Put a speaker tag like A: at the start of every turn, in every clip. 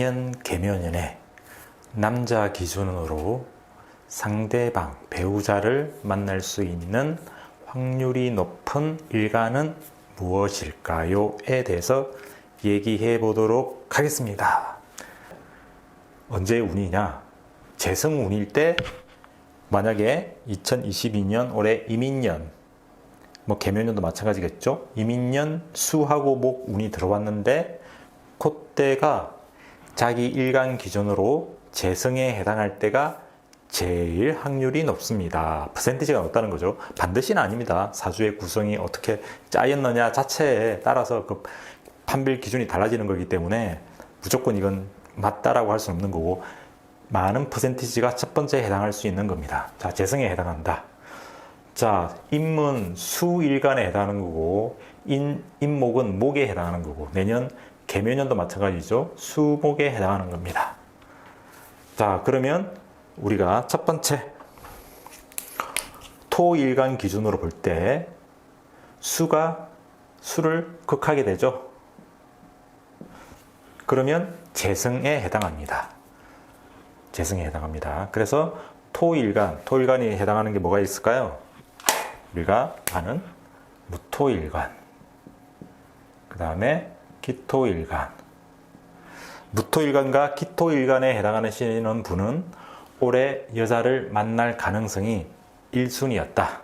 A: 년 계묘년에 남자 기준으로 상대방, 배우자를 만날 수 있는 확률이 높은 일간은 무엇일까요?에 대해서 얘기해 보도록 하겠습니다. 언제 운이냐? 재성운일 때 만약에 2022년 올해 이민년, 계묘년도 마찬가지겠죠? 이민년 수하고 목 운이 들어왔는데 그때가 자기 일간 기준으로 재성에 해당할 때가 제일 확률이 높습니다. 퍼센티지가 높다는 거죠. 반드시는 아닙니다. 사주의 구성이 어떻게 짜였느냐 자체에 따라서 그 판별 기준이 달라지는 거기 때문에 무조건 이건 맞다라고 할 수는 없는 거고, 많은 퍼센티지가 첫 번째에 해당할 수 있는 겁니다. 자, 재성에 해당한다. 자, 인문 수일간에 해당하는 거고, 인목은 목에 해당하는 거고, 내년 계묘년도 마찬가지죠. 수목에 해당하는 겁니다. 자, 그러면 우리가 첫 번째 토일간 기준으로 볼 때 수를 극하게 되죠. 그러면 재성에 해당합니다. 재성에 해당합니다. 그래서 토일간이 해당하는 게 뭐가 있을까요? 우리가 아는 무토일간, 그 다음에 기토일간. 무토일간과 기토일간에 해당하시는 분은 올해 여자를 만날 가능성이 1순위였다.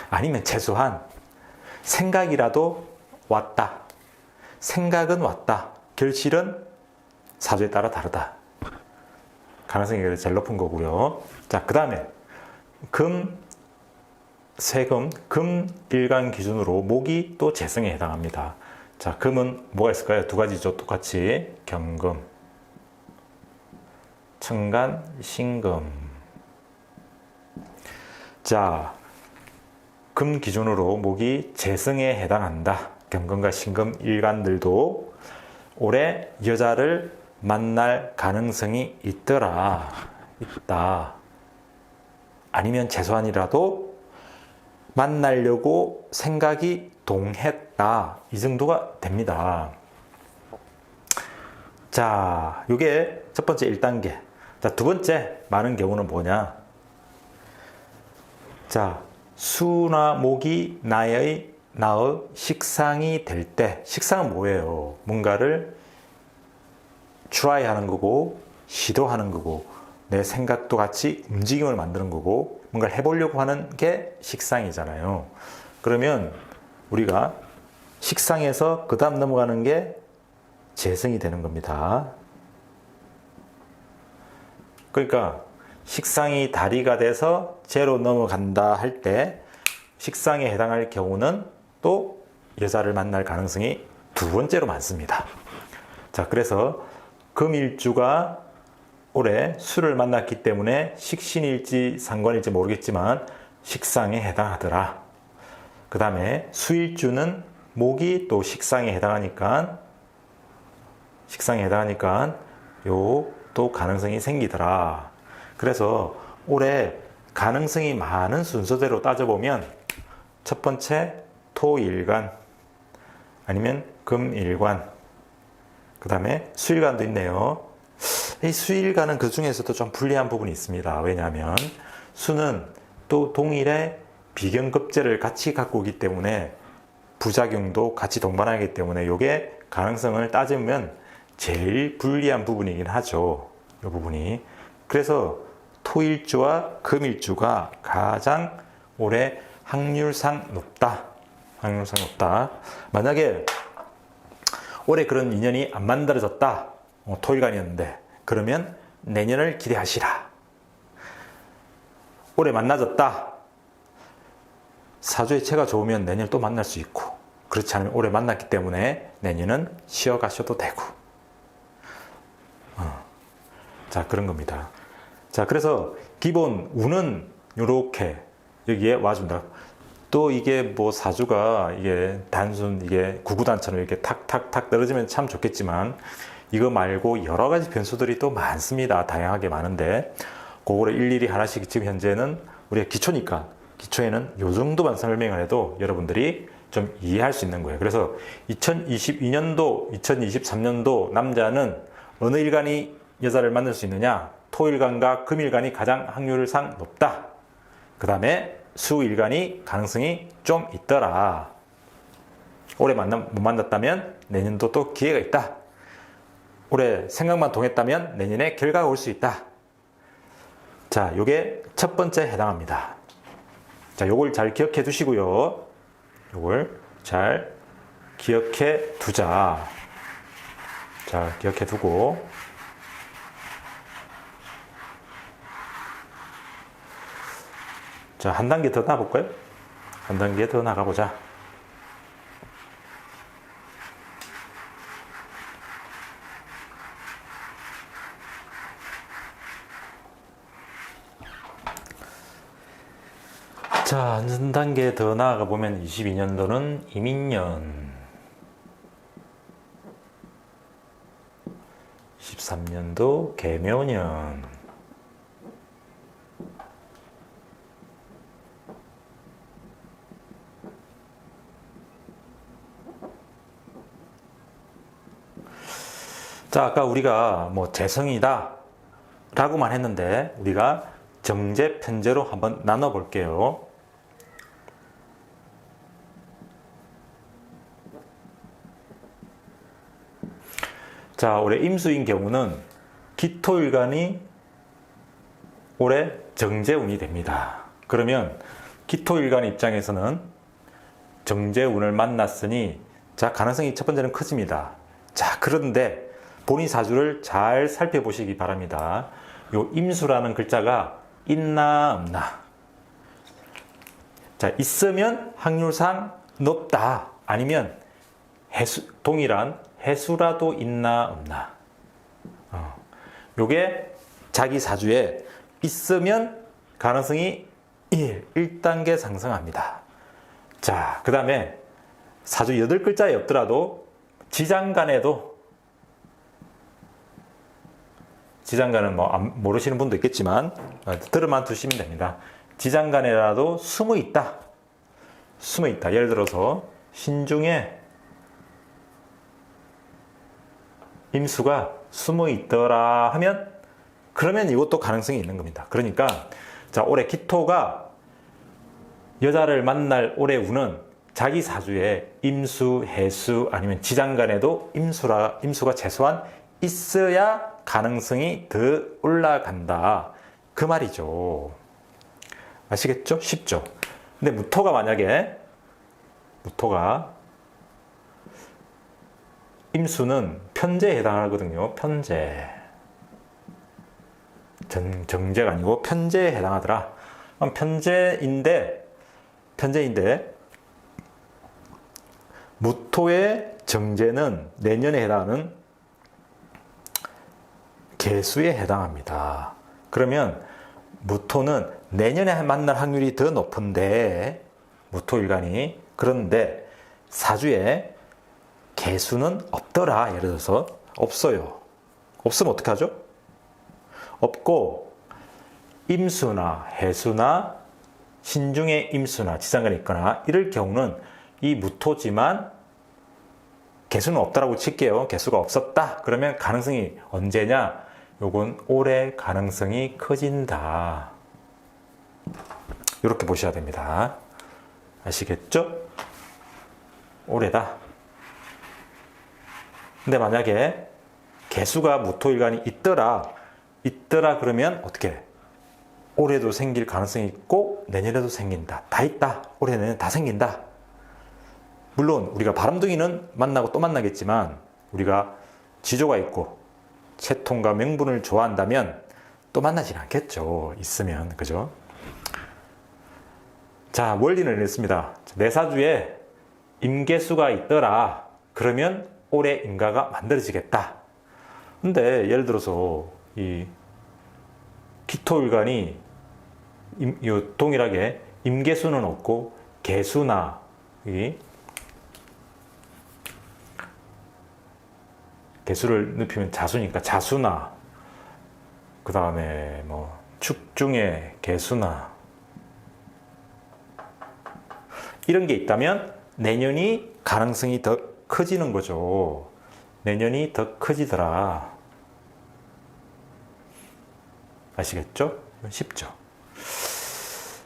A: 아니면 최소한 생각이라도 왔다. 생각은 왔다. 결실은 사주에 따라 다르다. 가능성이 제일 높은 거고요. 자, 그 다음에 금일간 기준으로 목이 또 재성에 해당합니다. 자, 금은 뭐가 있을까요? 두 가지죠. 똑같이 경금, 천간, 신금. 자, 금 기준으로 목이 재성에 해당한다. 경금과 신금 일간들도 올해 여자를 만날 가능성이 있다. 아니면 최소한이라도 만나려고 생각이 동했다. 이 정도가 됩니다. 자, 이게 첫 번째 1단계. 자, 두 번째 많은 경우는 뭐냐? 자, 수나 목이 나의 식상이 될 때, 식상은 뭐예요? 뭔가를 try 하는 거고, 시도하는 거고, 내 생각도 같이 움직임을 만드는 거고, 뭔가를 해보려고 하는 게 식상이잖아요. 그러면 우리가 식상에서 그 다음 넘어가는 게 재성이 되는 겁니다. 그러니까 식상이 다리가 돼서 재로 넘어간다 할 때 식상에 해당할 경우는 또 여자를 만날 가능성이 두 번째로 많습니다. 자, 그래서 금일주가 올해 수를 만났기 때문에 식신일지 상관일지 모르겠지만 식상에 해당하더라. 그 다음에 수일주는 목이 또 식상에 해당하니까 요 또 가능성이 생기더라. 그래서 올해 가능성이 많은 순서대로 따져보면 첫 번째 토일간, 아니면 금일관, 그 다음에 수일간도 있네요. 이 수일간은 그 중에서도 좀 불리한 부분이 있습니다. 왜냐하면 수는 또 동일의 비견급제를 같이 갖고 오기 때문에 부작용도 같이 동반하기 때문에 이게 가능성을 따지면 제일 불리한 부분이긴 하죠. 이 부분이. 그래서 토일주와 금일주가 가장 올해 확률상 높다. 만약에 올해 그런 인연이 안 만들어졌다. 토일간이었는데, 그러면 내년을 기대하시라. 올해 만나졌다. 사주의 체가 좋으면 내년을 또 만날 수 있고, 그렇지 않으면 올해 만났기 때문에 내년은 쉬어가셔도 되고. 자, 그런 겁니다. 자, 그래서 기본 운은 이렇게 여기에 와준다. 또 이게 사주가 이게 단순 이게 구구단처럼 이렇게 탁탁탁 떨어지면 참 좋겠지만, 이거 말고 여러 가지 변수들이 또 많습니다. 다양하게 많은데, 그거를 일일이 하나씩 지금 현재는 우리가 기초니까, 기초에는 요 정도만 설명을 해도 여러분들이 좀 이해할 수 있는 거예요. 그래서 2022년도, 2023년도 남자는 어느 일간이 여자를 만날 수 있느냐? 토일간과 금일간이 가장 확률상 높다. 그 다음에 수일간이 가능성이 좀 있더라. 올해 못 만났다면 내년도 또 기회가 있다. 올해 생각만 통했다면 내년에 결과가 올 수 있다. 자, 요게 첫 번째 해당합니다. 자, 요걸 잘 기억해 두시고요. 요걸 잘 기억해 두자. 자, 기억해 두고. 자, 한 단계 더 나가볼까요? 한 단계 더 나가보자. 자, 한 단계 더 나아가 보면 22년도는 이민년, 13년도 개묘년, 자, 아까 우리가 뭐 재성이다 라고만 했는데 우리가 정제, 편제로 한번 나눠 볼게요. 자, 올해 임수인 경우는 기토일간이 올해 정제운이 됩니다. 그러면 기토일간 입장에서는 정제운을 만났으니 자, 가능성이 첫 번째는 커집니다. 자, 그런데 본인 사주를 잘 살펴보시기 바랍니다. 요 임수라는 글자가 있나 없나? 자, 있으면 확률상 높다. 아니면 동일한 해수라도 있나 없나. 요게 자기 사주에 있으면 가능성이 1단계 상승합니다. 자, 그 다음에 사주 8글자에 없더라도 지장간에도, 지장간은 뭐 모르시는 분도 있겠지만 들어만 두시면 됩니다. 지장간에라도 숨어 있다. 숨어 있다. 예를 들어서 신중에 임수가 숨어 있더라 하면 그러면 이것도 가능성이 있는 겁니다. 그러니까 자, 올해 기토가 여자를 만날 올해 운은 자기 사주에 임수, 해수 아니면 지장간에도 임수가 최소한 있어야 가능성이 더 올라간다. 그 말이죠. 아시겠죠? 쉽죠? 근데 무토가 만약에 임수는 편제에 해당하거든요. 편제. 정제가 아니고 편제에 해당하더라. 편제인데 무토의 정제는 내년에 해당하는 개수에 해당합니다. 그러면 무토는 내년에 만날 확률이 더 높은데 무토일간이 그런데 사주에 개수는 없더라. 예를 들어서 없어요. 없으면 어떻게 하죠? 없고 임수나 해수나 신중에 임수나 지장간이 있거나 이럴 경우는 이 무토지만 개수는 없다라고 칠게요. 개수가 없었다. 그러면 가능성이 언제냐? 요건 올해 가능성이 커진다. 이렇게 보셔야 됩니다. 아시겠죠? 올해다. 근데 만약에 개수가 무토일간이 있더라 그러면 어떻게? 올해도 생길 가능성이 있고 내년에도 생긴다. 다 있다. 올해 내년 다 생긴다. 물론 우리가 바람둥이는 만나고 또 만나겠지만 우리가 지조가 있고 채통과 명분을 좋아한다면 또 만나진 않겠죠. 있으면. 그죠? 자, 원리를 냈습니다. 내 사주에 임계수가 있더라. 그러면 올해 임가가 만들어지겠다. 근데 예를 들어서 이 기토일간이 동일하게 임계수는 없고 개수나 개수를 높이면 자수니까 자수나 그 다음에 뭐 축중의 개수나 이런 게 있다면 내년이 가능성이 더 커지는 거죠. 내년이 더 커지더라. 아시겠죠? 쉽죠?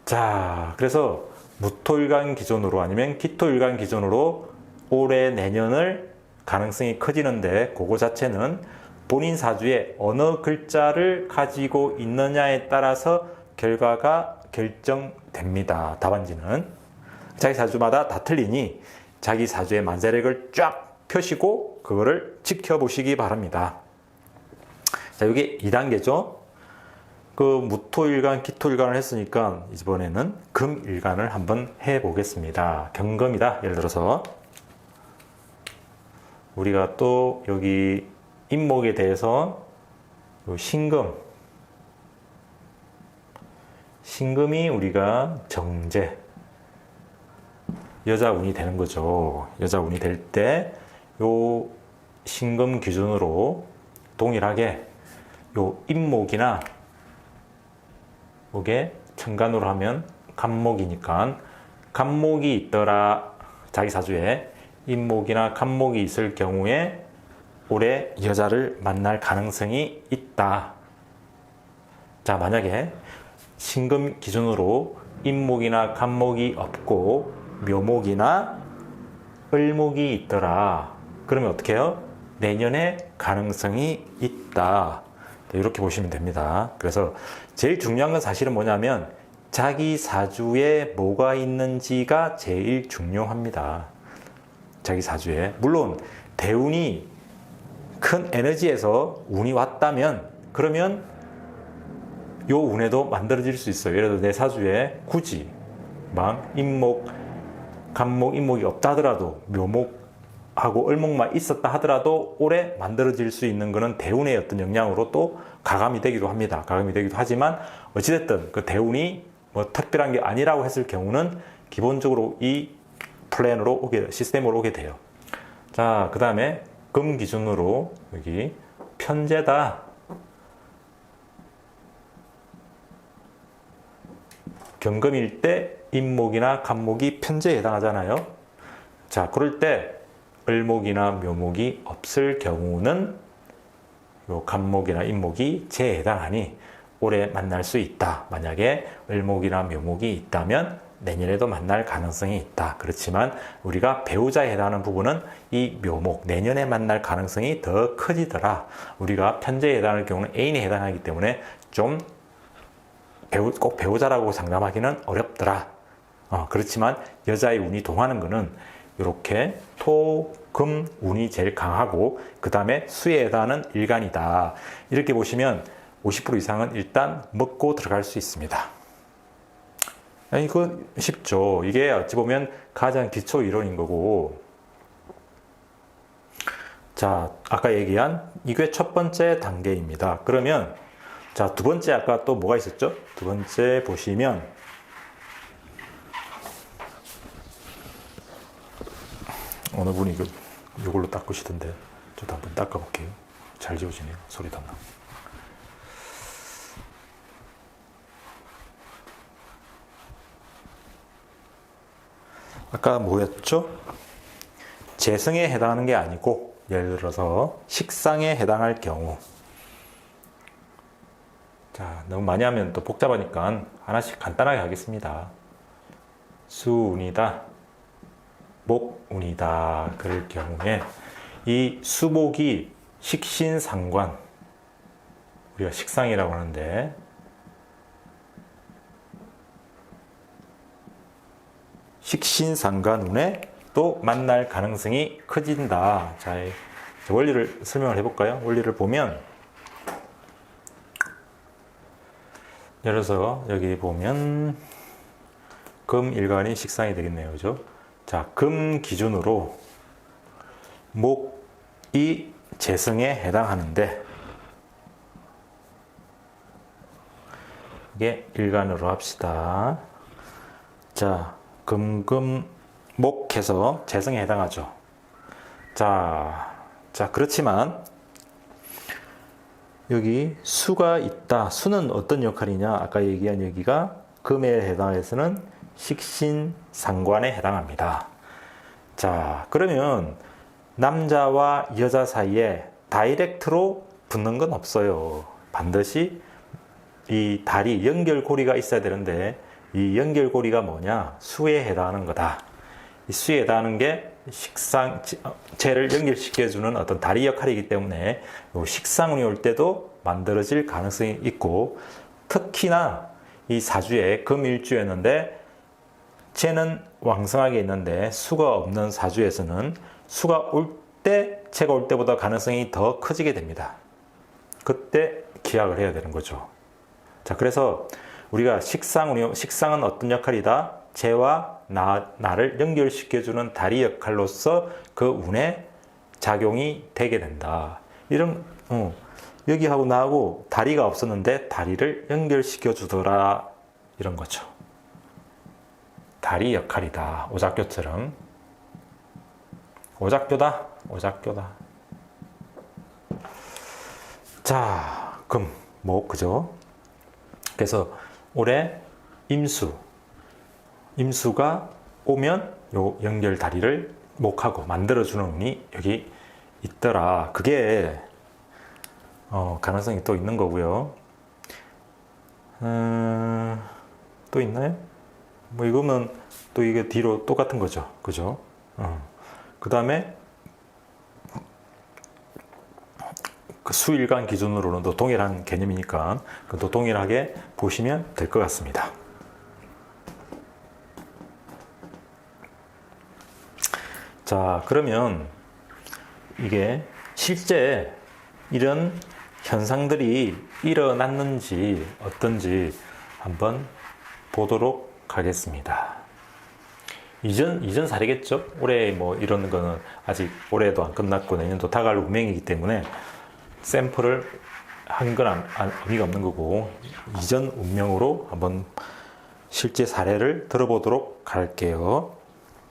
A: 자, 그래서 무토일간 기준으로 아니면 기토일간 기준으로 올해 내년을 가능성이 커지는데 그거 자체는 본인 사주에 어느 글자를 가지고 있느냐에 따라서 결과가 결정됩니다. 답안지는 자기 사주마다 다 틀리니 자기 사주의 만세력을 쫙 펴시고 그거를 지켜보시기 바랍니다. 자, 이게 2단계죠. 그 무토일간, 기토일간을 했으니까 이번에는 금일간을 한번 해보겠습니다. 경금이다. 예를 들어서 우리가 또 여기 임목에 대해서 신금이 우리가 정제 여자 운이 되는 거죠. 여자 운이 될 때 요 신금 기준으로 동일하게 요 임목이나 요게 천간으로 하면 간목이니까 간목이 있더라. 자기 사주에 임목이나 간목이 있을 경우에 올해 여자를 만날 가능성이 있다. 자, 만약에 신금 기준으로 임목이나 간목이 없고 묘목이나 을목이 있더라. 그러면 어떻게 해요? 내년에 가능성이 있다. 이렇게 보시면 됩니다. 그래서 제일 중요한 건 사실은 뭐냐면 자기 사주에 뭐가 있는지가 제일 중요합니다. 자기 사주에. 물론 대운이 큰 에너지에서 운이 왔다면 그러면 요 운에도 만들어질 수 있어요. 예를 들어 내 사주에 굳이 막 임목, 간목, 임목이 없다 하더라도 묘목하고 을목만 있었다 하더라도 올해 만들어질 수 있는 것은 대운의 어떤 영향으로 또 가감이 되기도 합니다. 가감이 되기도 하지만 어찌됐든 그 대운이 뭐 특별한 게 아니라고 했을 경우는 기본적으로 이 플랜으로 시스템으로 오게 돼요. 자, 그 다음에 금 기준으로 여기 편제다. 경금일 때 임목이나 간목이 편제에 해당하잖아요. 자, 그럴 때 을목이나 묘목이 없을 경우는 요 간목이나 임목이 제에 해당하니 올해 만날 수 있다. 만약에 을목이나 묘목이 있다면 내년에도 만날 가능성이 있다. 그렇지만 우리가 배우자에 해당하는 부분은 이 묘목, 내년에 만날 가능성이 더 커지더라. 우리가 편제에 해당할 경우는 애인에 해당하기 때문에 좀 꼭 배우자라고 장담하기는 어렵더라. 그렇지만 여자의 운이 동하는 거는 이렇게 토, 금 운이 제일 강하고 그 다음에 수에 해당하는 일간이다. 이렇게 보시면 50% 이상은 일단 먹고 들어갈 수 있습니다. 이거 쉽죠. 이게 어찌 보면 가장 기초 이론인 거고. 자, 아까 얘기한 이게 첫 번째 단계입니다. 그러면 자, 두 번째 아까 또 뭐가 있었죠? 두 번째 보시면 어느 분이 이걸로 닦으시던데 저도 한번 닦아볼게요. 잘 지워지네요. 소리도 안 나고. 아까 뭐였죠? 재성에 해당하는 게 아니고 예를 들어서 식상에 해당할 경우. 자, 너무 많이 하면 또 복잡하니까 하나씩 간단하게 하겠습니다. 수운이다, 목운이다. 그럴 경우에 이 수목이 식신상관, 우리가 식상이라고 하는데 식신상관운에 또 만날 가능성이 커진다. 자, 원리를 설명을 해볼까요? 원리를 보면 예를 들어서 여기 보면 금일간이 식상이 되겠네요. 그죠? 자, 금 기준으로 목이 재성에 해당하는데 이게 일간으로 합시다. 자, 금목해서 재성에 해당하죠. 자, 그렇지만 여기 수가 있다. 수는 어떤 역할이냐? 아까 얘기한 여기가 금에 해당해서는 식신상관에 해당합니다. 자, 그러면 남자와 여자 사이에 다이렉트로 붙는 건 없어요. 반드시 이 다리, 연결고리가 있어야 되는데 이 연결고리가 뭐냐? 수에 해당하는 거다. 이 수에 해당하는 게 식상체를 연결시켜주는 어떤 다리 역할이기 때문에 식상운이 올 때도 만들어질 가능성이 있고, 특히나 이 사주에 금일주였는데 재는 왕성하게 있는데 수가 없는 사주에서는 수가 올 때, 재가 올 때보다 가능성이 더 커지게 됩니다. 그때 기약을 해야 되는 거죠. 자, 그래서 우리가 식상은 어떤 역할이다? 재와 나를 연결시켜주는 다리 역할로서 그 운에 작용이 되게 된다. 이런, 여기하고 나하고 다리가 없었는데 다리를 연결시켜 주더라. 이런 거죠. 다리 역할이다. 오작교처럼. 오작교다. 자, 금, 목, 그죠? 그래서 올해 임수가 오면 요 연결 다리를 목하고 만들어주는 운이 여기 있더라. 그게 가능성이 또 있는 거고요. 또 있나요? 뭐 이거면 또 이게 뒤로 똑같은 거죠. 그죠? 그 다음에 그 수일간 기준으로는 또 동일한 개념이니까 또 동일하게 보시면 될 것 같습니다. 자, 그러면 이게 실제 이런 현상들이 일어났는지 어떤지 한번 보도록 하겠습니다. 이전 사례겠죠? 올해 뭐 이런 거는 아직 올해도 안 끝났고 내년도 다가올 운명이기 때문에 샘플을 한 건 의미가 없는 거고, 이전 운명으로 한번 실제 사례를 들어보도록 할게요.